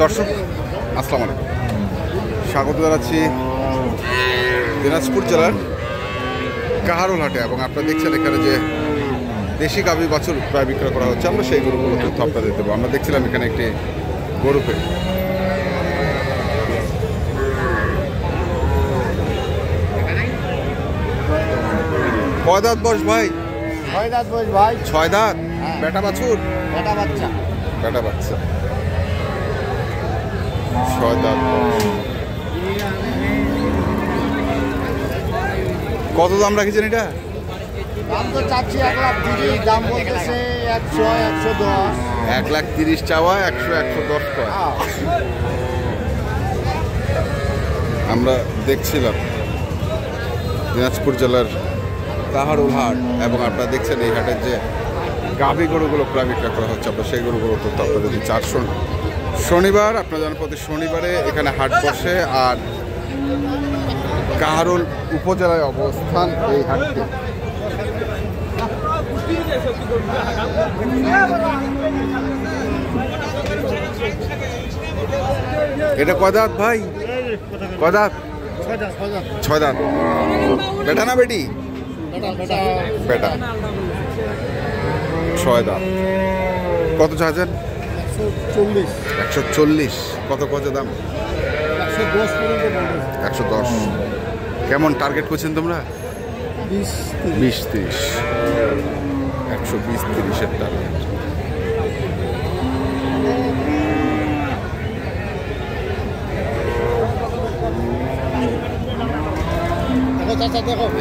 দর্শক আসসালামু আলাইকুম, স্বাগত জানাচ্ছি দিনাজপুর জেলার কাহারোল হাটে। এবং আপনারা দেখছেন এখানে যে দেশি গাভী বাছুর প্রায় বিক্রয় করা হচ্ছে, আমরা সেই গরুগুলো তথ্য আপনাদের দেবো। আমরা দেখছিলাম এখানে একটি গরুকে কয় দাঁত বয়স ভাই? 6 দাঁত বয়স ভাই। 6 দাঁত। বেটা বাছুর? বেটা বাচ্চা। বেটা বাচ্চা 6 দাঁত। কত দাম রাখেছেন এটা? দাম তো চাচ্ছি 1,30,000, দাম বলতেছে 100, 110। 1,30,000 চাওয়া, 100, 110 কয়। আমরা দেখছিলাম দিনাজপুর জেলার কাহারোল হাট, এবং আপনারা দেখছেন এই হাটের যে গাভী গরুগুলো প্রায় বিক্রয় করা হচ্ছে, আমরা সেই গরুগুলো তো আপনাদের দিচ্ছি। আর শনিবার আপনারা জানেন প্রতি শনিবারে এখানে হাট বসে, আর কাহারোল উপজেলায় অবস্থান এই হাটটি। এটা কয় দাঁত ভাই? কয় দাঁত? 6 দাঁত। বেটা না বেটি? বেটা। 6 দাঁত। কত চাচ্ছেন? 140। কত কত দাম? 110। কেমন টার্গেট করছেন তোমরা? 20-30। 120-30-এর টার্গেট।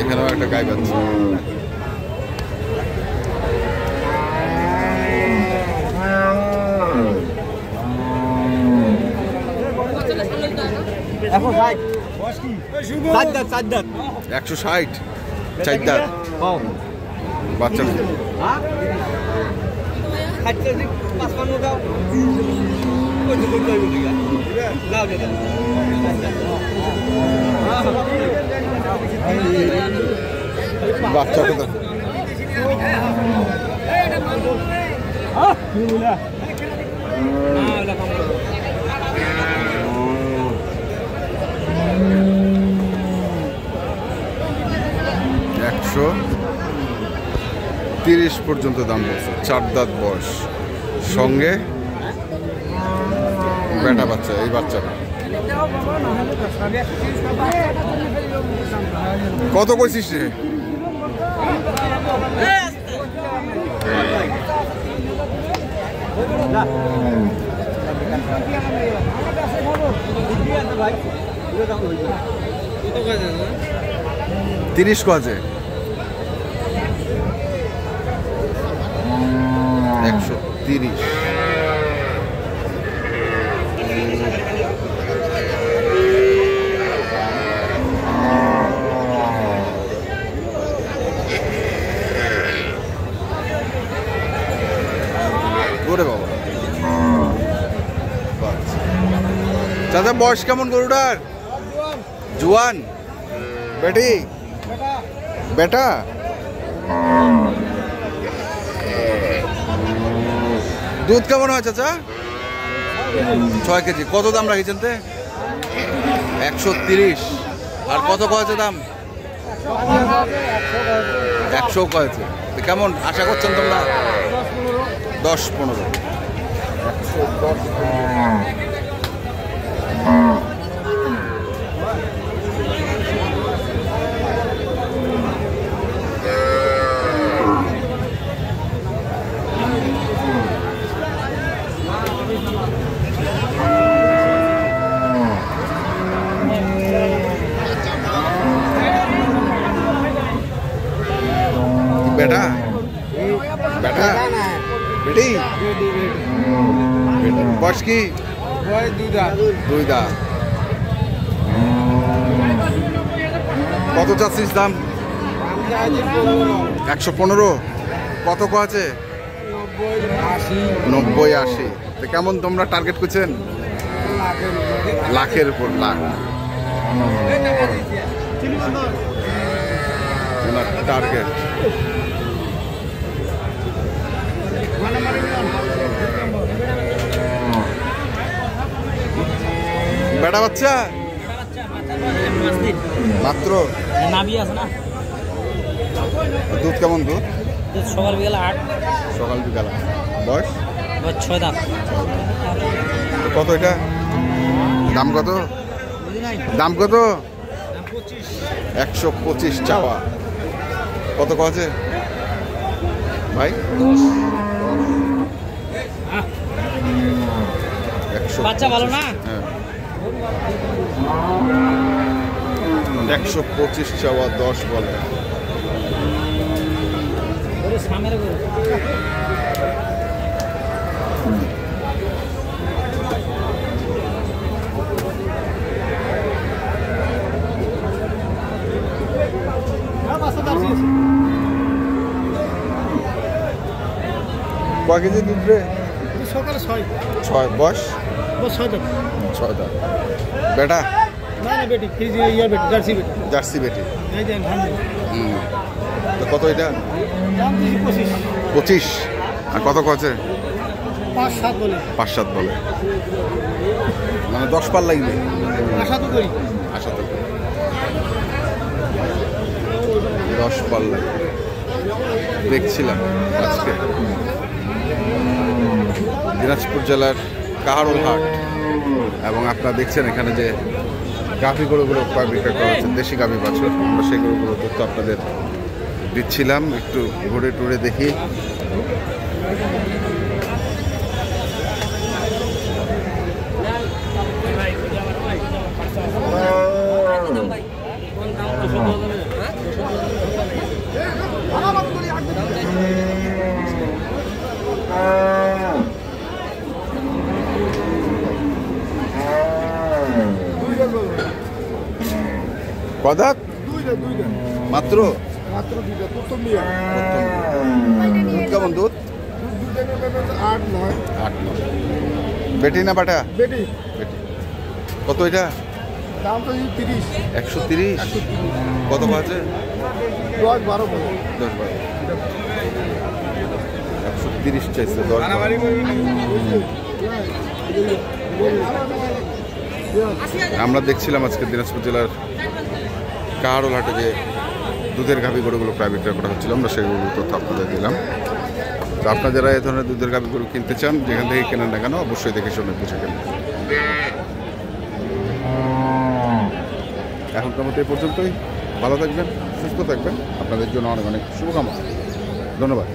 এখানেও একটা গাই বাচ্চা। একশো 160। 4 দাঁত বাচ্চা। বাচ্চা কত? 130 পর্যন্ত দাম বলছে। 4 দাঁত বয়স, সঙ্গে বেটা বাচ্চা। এই বাচ্চাটা কত কইছিস রে? তিরিশ কছে? 130। ওরে বাবা, চাচা বয়স কেমন গরুটার? জুয়ান। বেটি? বেটা। দুধ কেমন হয় চাচা? 6 কেজি। কত দাম রাখিছেন তে? 130। আর কত কয়েছে দাম? 100 কয়েছে। কেমন আশা করছেন তোমরা? 10-15। 110। बेटा बेटा बेटी बस की 2 दाঁত। কত চাচ্ছিস দাম? 115। কত কো আছে? 90-80। তো কেমন তোমরা টার্গেট করছেন? লাখের উপর লাখ টার্গেট। বেটা বাচ্চা মাত্র নাভি আছে না, দুধ কেমন দুধ? সকাল বিকাল 8, সকাল বিকাল বয়স 6 দাঁত। কত এটা? দাম কত? দাম কত? 125 চাওয়া। কত আছে ভাই? 125। বাচ্চা ভালো না? হ্যাঁ 125 চাওয়া, 10 বলে। সামের গরু। কয় কেজি দুধ রে? সকালে 6 6। বয়স? 6 দাম। 6 দাঁত। বেটা? না না বেটি, ফ্রিজ ইয়া বেটি, জার্সি বেটি। জার্সি বেটি। এই দেন ধান দেন। তো কত এটা? দাম দিছি 25। 25। আর কত আছে? 5-7 বলে। 5-7 বলে, মানে 10 পার লাগবে। আশা তো করি। আশা তো 10 পার লাগবে। দেখছিলাম আজকে দিনাজপুর জেলার কাহারোল হাট, এবং আপনারা দেখছেন এখানে যে গাভী গরুগুলো প্রায় বিক্রয় করা হচ্ছে, দেশি গাভী বাছুর। আমরা সেই গরুগুলো তথ্য আপনাদের দিচ্ছিলাম, একটু ঘুরে টুরে দেখি। কদাত মাত্র মাত্র 2টা প্রথম বিয়া। দুধ কেমন দুধ? 8-9 8-9। বেটি না বাটা? বেটি। বেটি। কত এটা? দাম তো 30। 130। কত আছে? 10-12 বলে। 10-12। 130 চাইছে। 10-12। আমরা দেখছিলাম আজকে দিনাজপুর জেলার কাহারোল হাটে যে দুধের গাভী গরুগুলো প্রায় বিক্রয় করা হচ্ছিল, আমরা সেগুলো তথ্য আপনাদের দিলাম। তো আপনারা যারা এই ধরনের দুধের গাভী গরু কিনতে চান, যেখান থেকে কেনেন না কেন, অবশ্যই দেখে শুনে বুঝে কেনেন। এখনকার মতো এই পর্যন্তই। ভালো থাকবেন, সুস্থ থাকবেন। আপনাদের জন্য অনেক অনেক শুভকামনা। ধন্যবাদ।